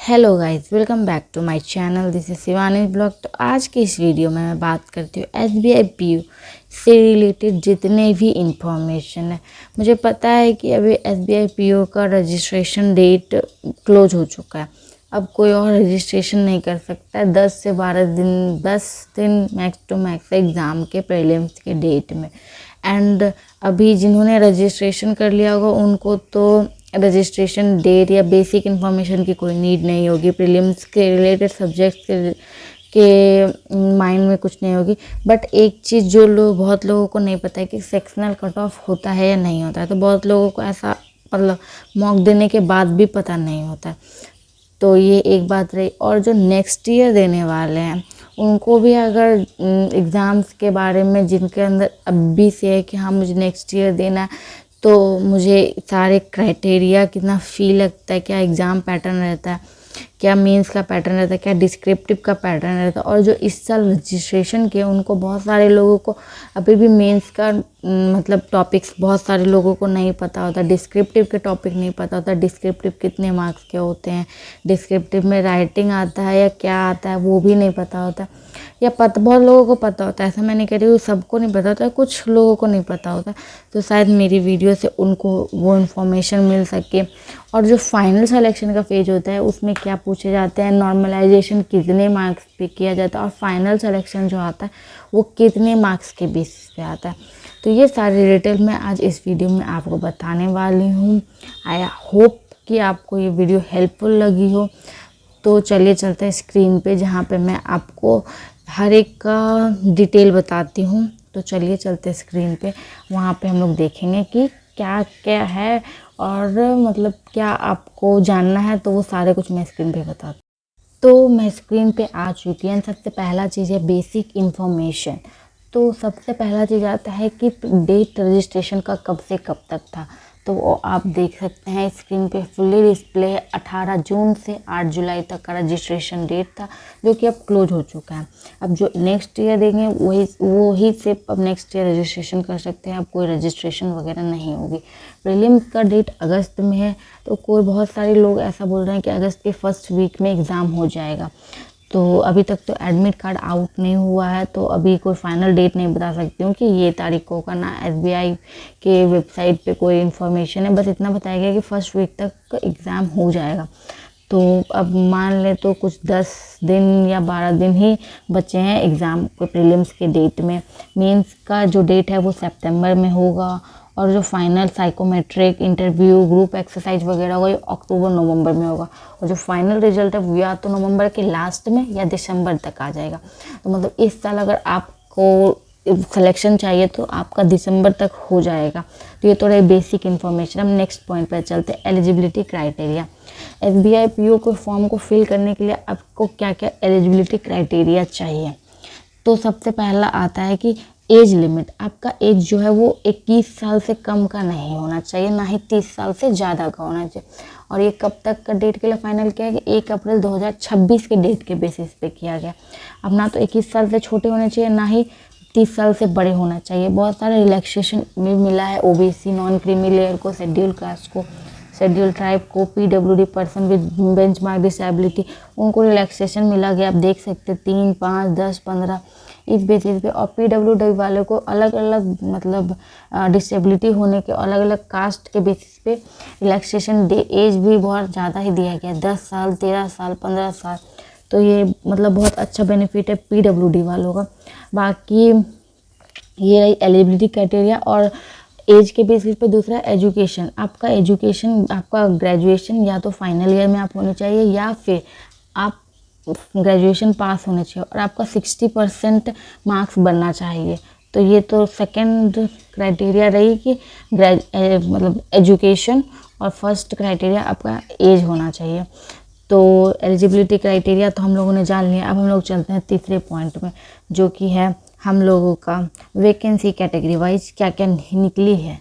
Hello guys, welcome back to my channel. This is Shivani blog. तो आज की इस वीडियो में मैं बात करती हूँ एसबीआई पीयू से रिलेटेड जितने भी इंफॉर्मेशन है। मुझे पता है कि अभी एसबीआई पीयू का रजिस्ट्रेशन डेट क्लोज हो चुका है। अब कोई और रजिस्ट्रेशन नहीं कर सकता है 10 से 12 दिन, 10 दिन मैक्स टू मैक्स एग्ज़ाम के प्रीलिम्स के डेट में। एंड अभी जिन्होंने रजिस्ट्रेशन कर लिया होगा उनको तो रजिस्ट्रेशन डेट या बेसिक इन्फॉर्मेशन की कोई नीड नहीं होगी। प्रीलिम्स के रिलेटेड सब्जेक्ट्स के माइंड में कुछ नहीं होगी। बट एक चीज़ जो बहुत लोगों को नहीं पता है कि सेक्शनल कट ऑफ होता है या नहीं होता है। तो बहुत लोगों को ऐसा मतलब मॉक देने के बाद भी पता नहीं होता है। तो ये एक बात रही। और जो नेक्स्ट ईयर देने वाले हैं उनको भी अगर एग्ज़ाम्स के बारे में जिनके अंदर अभी से है कि हाँ मुझे नेक्स्ट ईयर देना है, तो मुझे सारे क्राइटेरिया कितना फ़ी लगता है, क्या एग्ज़ाम पैटर्न रहता है, क्या मींस का पैटर्न रहता है, क्या डिस्क्रिप्टिव का पैटर्न रहता है। और जो इस साल रजिस्ट्रेशन किए उनको बहुत सारे लोगों को अभी भी मेंस का मतलब टॉपिक्स बहुत सारे लोगों को नहीं पता होता। डिस्क्रिप्टिव के टॉपिक नहीं पता होता। डिस्क्रिप्टिव कितने मार्क्स के होते हैं, डिस्क्रिप्टिव में राइटिंग आता है या क्या आता है वो भी नहीं पता होता। या बहुत लोगों को पता होता है, ऐसा मैं नहीं कह रही हूँ सबको नहीं पता होता, कुछ लोगों को नहीं पता होता। तो शायद मेरी वीडियो से उनको वो इन्फॉर्मेशन मिल सके। और जो फाइनल सिलेक्शन का फेज होता है उसमें क्या पूछे जाते हैं, नॉर्मलाइजेशन कितने मार्क्स पे किया जाता है और फाइनल सिलेक्शन जो आता है वो कितने मार्क्स के बेसिस पे आता है। तो ये सारी डिटेल मैं आज इस वीडियो में आपको बताने वाली हूँ। आई होप कि आपको ये वीडियो हेल्पफुल लगी हो। तो चलिए चलते हैं स्क्रीन पे जहाँ पे मैं आपको हर एक का डिटेल बताती हूँ। तो चलिए चलते हैं स्क्रीन पे, वहाँ पे हम लोग देखेंगे कि क्या क्या है और मतलब क्या आपको जानना है। तो वो सारे कुछ मैं स्क्रीन पे बताती हूँ। तो मैं स्क्रीन पे आ चुकी है। सबसे पहला चीज़ है बेसिक इन्फॉर्मेशन। तो सबसे पहला चीज़ आता है कि डेट रजिस्ट्रेशन का कब से कब तक था। तो वो आप देख सकते हैं स्क्रीन पे फुल्ली डिस्प्ले है। 18 जून से 8 जुलाई तक का रजिस्ट्रेशन डेट था, जो कि अब क्लोज हो चुका है। अब जो नेक्स्ट ईयर देंगे वही सिर्फ अब नेक्स्ट ईयर रजिस्ट्रेशन कर सकते हैं। अब कोई रजिस्ट्रेशन वगैरह नहीं होगी। प्रीलिम्स का डेट अगस्त में है। तो बहुत सारे लोग ऐसा बोल रहे हैं कि अगस्त के फर्स्ट वीक में एग्ज़ाम हो जाएगा। तो अभी तक तो एडमिट कार्ड आउट नहीं हुआ है, तो अभी कोई फाइनल डेट नहीं बता सकती हूँ कि ये तारीख को का ना एसबीआई के वेबसाइट पे कोई इन्फॉर्मेशन है। बस इतना बताया गया कि फर्स्ट वीक तक एग्ज़ाम हो जाएगा। तो अब मान ले तो कुछ 10 दिन या 12 दिन ही बचे हैं एग्ज़ाम के प्रीलिम्स के डेट में। मेंस का जो डेट है वो सितंबर में होगा और जो final psychometric interview group exercise वगैरह होगा ये अक्टूबर नवंबर में होगा। और जो फाइनल रिजल्ट है वो या तो नवंबर के लास्ट में या दिसंबर तक आ जाएगा। तो मतलब इस साल अगर आपको सिलेक्शन चाहिए तो आपका दिसंबर तक हो जाएगा। तो ये थोड़ा बेसिक इन्फॉर्मेशन। हम नेक्स्ट पॉइंट पर चलते हैं, एलिजिबिलिटी क्राइटेरिया। एसबीआई पीओ को फॉर्म को फिल करने के लिए आपको क्या क्या एलिजिबिलिटी क्राइटेरिया चाहिए। तो सबसे पहला आता है कि एज लिमिट। आपका एज जो है वो 21 साल से कम का नहीं होना चाहिए, ना ही 30 साल से ज़्यादा का होना चाहिए। और ये कब तक का डेट के लिए फाइनल किया गया, 1 अप्रैल 2026 के डेट के बेसिस पे किया गया। अब ना तो 21 साल से छोटे होने चाहिए, ना ही 30 साल से बड़े होना चाहिए। बहुत सारे रिलैक्सेशन भी मिला है ओबीसी, नॉन क्रीमी लेयर को, शेड्यूल कास्ट को, शेड्यूल ट्राइब को, PWD person with benchmark disability, उनको रिलैक्सेशन मिला गया। आप देख सकते हैं 3, 5, 10, 15 इस बेसिस पे। और पीडब्ल्यूडी वाले को अलग अलग मतलब डिसेबिलिटी होने के अलग अलग कास्ट के बेसिस पे रिलैक्सेशन एज भी बहुत ज़्यादा ही दिया गया, 10 साल, 13 साल, 15 साल। तो ये मतलब बहुत अच्छा बेनिफिट है पीडब्ल्यूडी वालों का। बाकी ये रही एलिजिबिलिटी क्राइटेरिया। और एज के बेसिस पे दूसरा एजुकेशन। आपका एजुकेशन, आपका ग्रेजुएशन या तो फाइनल ईयर में आप होने चाहिए या फिर आप ग्रेजुएशन पास होने चाहिए और आपका 60% मार्क्स बनना चाहिए। तो ये तो सेकंड क्राइटेरिया रही कि मतलब एजुकेशन, और फर्स्ट क्राइटेरिया आपका एज होना चाहिए। तो एलिजिबिलिटी क्राइटेरिया तो हम लोगों ने जान लिया। अब हम लोग चलते हैं तीसरे पॉइंट में, जो कि है हम लोगों का वैकेंसी कैटेगरी वाइज क्या क्या निकली है।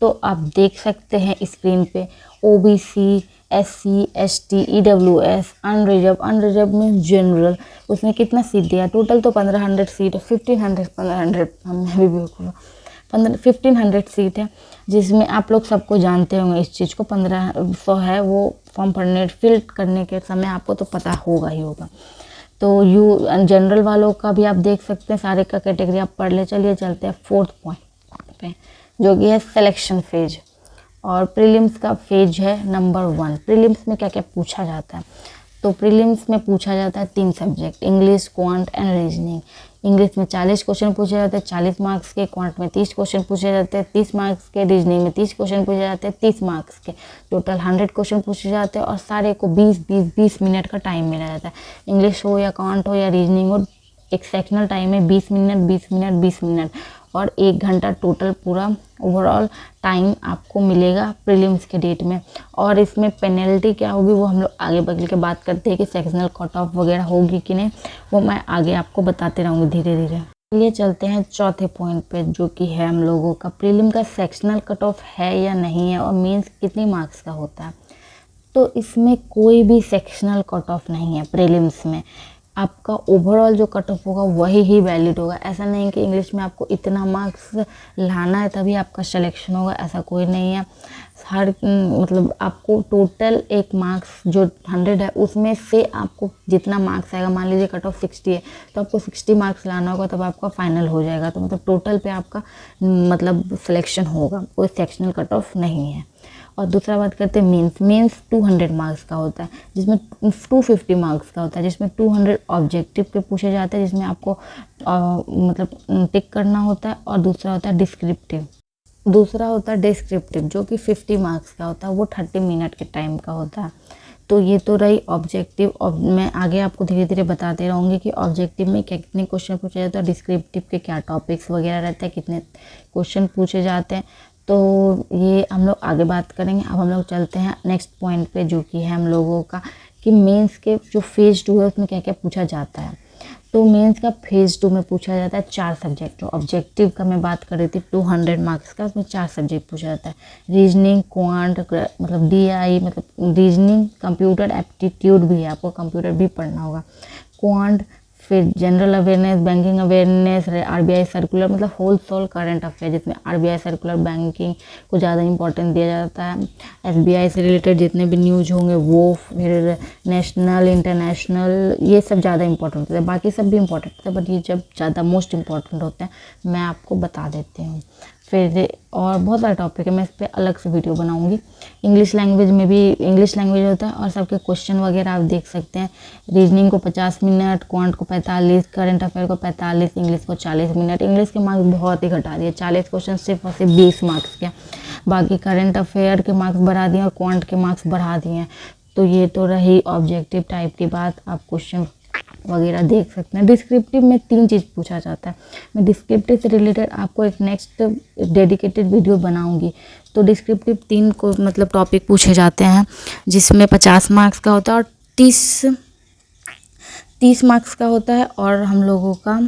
तो आप देख सकते हैं स्क्रीन पे OBC, SC, ST, EWS, unreserved में जनरल, उसमें कितना सीट दिया टोटल तो 1500 सीट है। 1500 हम भी बिल्कुल 1500 सीट है। जिसमें आप लोग सबको जानते होंगे इस चीज़ को, 1500 है वो फॉर्म भरने फिल करने के समय आपको तो पता होगा ही होगा। तो जनरल वालों का भी आप देख सकते हैं, सारे का कैटेगरी आप पढ़ ले। चलिए चलते हैं 4th पॉइंट पे, जो कि है सिलेक्शन फेज। और प्रीलिम्स का फेज है नंबर 1। प्रीलिम्स में क्या क्या पूछा जाता है, तो प्रीलिम्स में पूछा जाता है 3 subject, English, quant and reasoning. English में 40 क्वेश्चन पूछे जाते हैं 40 मार्क्स के, क्वांट में 30 क्वेश्चन पूछे जाते हैं 30 मार्क्स के, रीजनिंग में 30 क्वेश्चन पूछे जाते हैं 30 मार्क्स के। टोटल 100 क्वेश्चन पूछे जाते हैं और सारे को 20 मिनट का टाइम मिला जाता है। इंग्लिश हो या क्वांट हो या रीजनिंग हो, एक सेक्शनल टाइम है 20 मिनट 20 मिनट 20 मिनट और 1 घंटा टोटल पूरा ओवरऑल टाइम आपको मिलेगा प्रीलिम्स के डेट में। और इसमें पेनल्टी क्या होगी वो हम लोग आगे बगल के बात करते हैं कि सेक्शनल कट ऑफ वगैरह होगी कि नहीं, वो मैं आगे आपको बताते रहूँगी धीरे धीरे। चलिए चलते हैं 4थे पॉइंट पे, जो कि है हम लोगों का प्रीलिम का सेक्शनल कट ऑफ है या नहीं है और मेंस कितने मार्क्स का होता है। तो इसमें कोई भी सेक्शनल कट ऑफ नहीं है प्रीलिम्स में। आपका ओवरऑल जो कट ऑफ होगा वही ही वैलिड होगा। ऐसा नहीं कि इंग्लिश में आपको इतना मार्क्स लाना है तभी आपका सिलेक्शन होगा, ऐसा कोई नहीं है। हर मतलब आपको टोटल एक मार्क्स जो 100 है उसमें से आपको जितना मार्क्स आएगा, मान लीजिए कट ऑफ 60 है तो आपको 60 मार्क्स लाना होगा तब आपका फाइनल हो जाएगा। तो मतलब टोटल पे आपका मतलब सिलेक्शन होगा, कोई सेक्शनल कट ऑफ नहीं है। और दूसरा बात करते हैं मेंस। मेंस 200 मार्क्स का होता है, जिसमें 250 मार्क्स का होता है, जिसमें 200 ऑब्जेक्टिव के पूछे जाते हैं, जिसमें आपको मतलब टिक करना होता है। और दूसरा होता है डिस्क्रिप्टिव। जो कि 50 मार्क्स का होता है, वो 30 मिनट के टाइम का होता है। तो ये तो रही ऑब्जेक्टिव। और मैं आगे आपको धीरे धीरे बताते रहूँगी कि ऑब्जेक्टिव में क्या कितने क्वेश्चन पूछे जाते हैं, डिस्क्रिप्टिव के क्या टॉपिक्स वगैरह रहते हैं, कितने क्वेश्चन पूछे जाते हैं। तो ये हम लोग आगे बात करेंगे। अब हम लोग चलते हैं नेक्स्ट पॉइंट पे, जो कि है हम लोगों का कि मेंस के जो फेज 2 है उसमें क्या क्या पूछा जाता है। तो मेंस का फेज 2 में पूछा जाता है 4 सब्जेक्ट। जो ऑब्जेक्टिव का मैं बात कर रही थी 200 मार्क्स का, उसमें 4 सब्जेक्ट पूछा जाता है, रीजनिंग, क्वांट मतलब DI मतलब रीजनिंग, कंप्यूटर एप्टीट्यूड भी है, आपको कंप्यूटर भी पढ़ना होगा, क्वांट, फिर general awareness, banking awareness, RBI circular मतलब होल सोल करंट अफेयर, जिसमें RBI सर्कुलर बैंकिंग को ज़्यादा इंपॉर्टेंस दिया जाता है। SBI से रिलेटेड जितने भी न्यूज होंगे वो, फिर नेशनल इंटरनेशनल, ये सब ज़्यादा इंपॉर्टेंट होते हैं। बाकी सब भी इंपॉर्टेंट होते हैं बट ये जब ज़्यादा मोस्ट इंपॉर्टेंट होते हैं मैं आपको बता देती हूँ। फिर और बहुत सारे टॉपिक है, मैं इस पर अलग से वीडियो बनाऊंगी। इंग्लिश लैंग्वेज में भी इंग्लिश लैंग्वेज होता है और सबके क्वेश्चन वगैरह आप देख सकते हैं। रीजनिंग को 50 मिनट, क्वांट को 45, करंट अफेयर को 45, इंग्लिश को 40 मिनट। इंग्लिश के मार्क्स बहुत ही घटा दिए, 40 क्वेश्चन सिर्फ और सिर्फ 20 मार्क्स के। बाकी करंट अफेयर के मार्क्स बढ़ा दिए और क्वांट के मार्क्स बढ़ा दिए हैं। तो ये तो रही ऑब्जेक्टिव टाइप की बात, आप क्वेश्चन वगैरह देख सकते हैं। डिस्क्रिप्टिव में 3 चीज़ पूछा जाता है। मैं डिस्क्रिप्टिव से रिलेटेड आपको एक नेक्स्ट डेडिकेटेड वीडियो बनाऊंगी। तो डिस्क्रिप्टिव 3 को मतलब टॉपिक पूछे जाते हैं, जिसमें 50 मार्क्स का होता है और 30 मार्क्स का होता है और हम लोगों का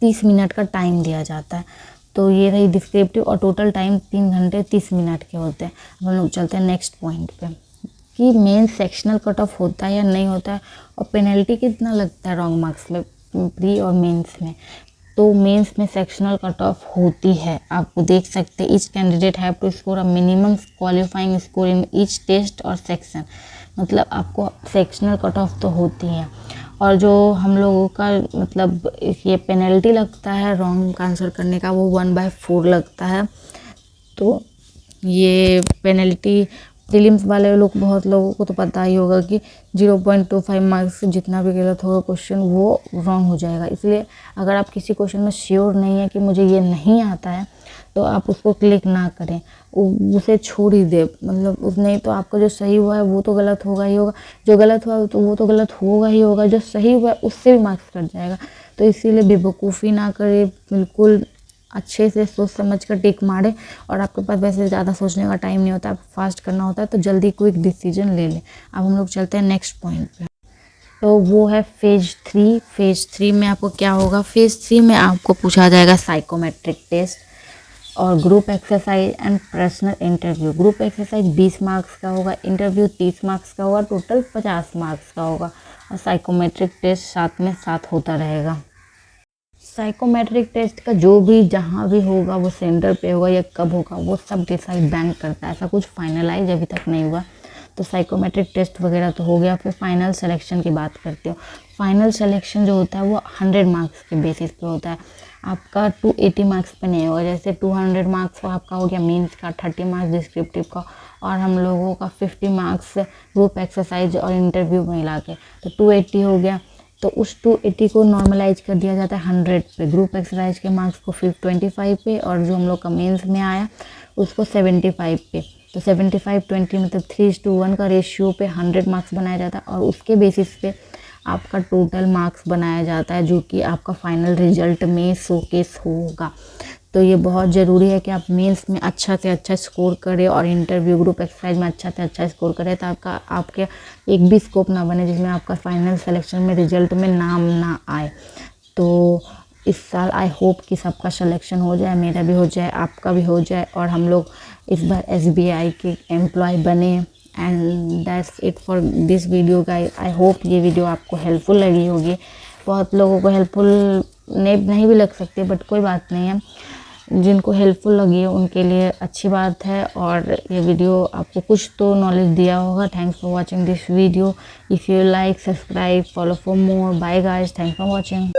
30 मिनट का टाइम दिया जाता है। तो ये रही डिस्क्रिप्टिव और टोटल टाइम 3 घंटे 30 मिनट के होते हैं। अब हम लोग चलते हैं नेक्स्ट पॉइंट पे कि मेन सेक्शनल कट ऑफ होता है या नहीं होता है और पेनल्टी कितना लगता है रॉन्ग मार्क्स में प्री और मेंस में। तो मेंस में सेक्शनल कट ऑफ होती है, आपको देख सकते हैं। Each candidate have to score a minimum qualifying score in each test और सेक्शन, मतलब आपको सेक्शनल कट ऑफ तो होती है। और जो हम लोगों का मतलब ये पेनल्टी लगता है रॉन्ग आंसर करने का, वो 1/4 लगता है। तो ये पेनल्टी प्रीलिम्स वाले लोग, बहुत लोगों को तो पता ही होगा कि 0.25 मार्क्स से जितना भी गलत होगा क्वेश्चन वो रॉन्ग हो जाएगा। इसलिए अगर आप किसी क्वेश्चन में श्योर नहीं है कि मुझे ये नहीं आता है तो आप उसको क्लिक ना करें, उसे छोड़ ही दे। मतलब उस नहीं तो आपका जो सही हुआ है वो तो गलत होगा ही होगा, जो गलत हुआ तो वो तो गलत होगा ही होगा, जो सही हुआ है उससे भी मार्क्स कट जाएगा। तो इसीलिए बेवकूफ़ी ना करें, बिल्कुल अच्छे से सोच समझ कर टिक मारे। और आपके पास वैसे ज़्यादा सोचने का टाइम नहीं होता, आप फास्ट करना होता है तो जल्दी क्विक डिसीजन ले लें। अब हम लोग चलते हैं नेक्स्ट पॉइंट पे, तो वो है फेज 3। फेज 3 में आपको क्या होगा, फेज 3 में आपको पूछा जाएगा साइकोमेट्रिक टेस्ट और group exercise and personal interview. Group exercise 20 marks का होगा, इंटरव्यू 30 मार्क्स का होगा, टोटल 50 मार्क्स का होगा और साइकोमेट्रिक टेस्ट साथ में साथ होता रहेगा। साइकोमेट्रिक टेस्ट का जो भी जहाँ भी होगा वो सेंटर पे होगा या कब होगा वो सब डिसाइड बैंक करता है, ऐसा कुछ फाइनलाइज अभी तक नहीं हुआ। तो साइकोमेट्रिक टेस्ट वगैरह तो हो गया। फिर फाइनल सिलेक्शन की बात करते हो। फाइनल सिलेक्शन जो होता है वो 100 मार्क्स के बेसिस पे होता है, आपका 280 मार्क्स पे नहीं होगा। जैसे 200 मार्क्स आपका हो गया मेंस का, 30 मार्क्स डिस्क्रिप्टिव का, और हम लोगों का 50 मार्क्स ग्रुप एक्सरसाइज और इंटरव्यू मिला के, तो 280 हो गया। तो उस 280 को नॉर्मलाइज कर दिया जाता है 100 पे। ग्रुप एक्सरसाइज के मार्क्स को 25 पे, और जो हम लोग का मेंस में आया उसको 75 पे। तो 75-20 मतलब 3:1 का रेशियो पे 100 मार्क्स बनाया जाता है, और उसके बेसिस पे आपका टोटल मार्क्स बनाया जाता है, जो कि आपका फाइनल रिजल्ट में शोकेस होगा। तो ये बहुत ज़रूरी है कि आप मेंस में अच्छा से अच्छा स्कोर करें और इंटरव्यू ग्रुप एक्सरसाइज में अच्छा से अच्छा स्कोर करें, ताकि आपके एक भी स्कोप ना बने जिसमें आपका फाइनल सिलेक्शन में रिजल्ट में नाम ना आए। तो इस साल आई होप कि सबका सिलेक्शन हो जाए, मेरा भी हो जाए, आपका भी हो जाए, और हम लोग इस बार SBI के एम्प्लॉय बने। And that's it for this video guys. I hope ये वीडियो आपको हेल्पफुल लगी होगी। बहुत लोगों को हेल्पफुल नहीं भी लग सकती, बट कोई बात नहीं है, जिनको हेल्पफुल लगी है उनके लिए अच्छी बात है, और ये वीडियो आपको कुछ तो नॉलेज दिया होगा। Thanks for watching this video. If you like, subscribe, follow for more. Bye guys, thanks for watching.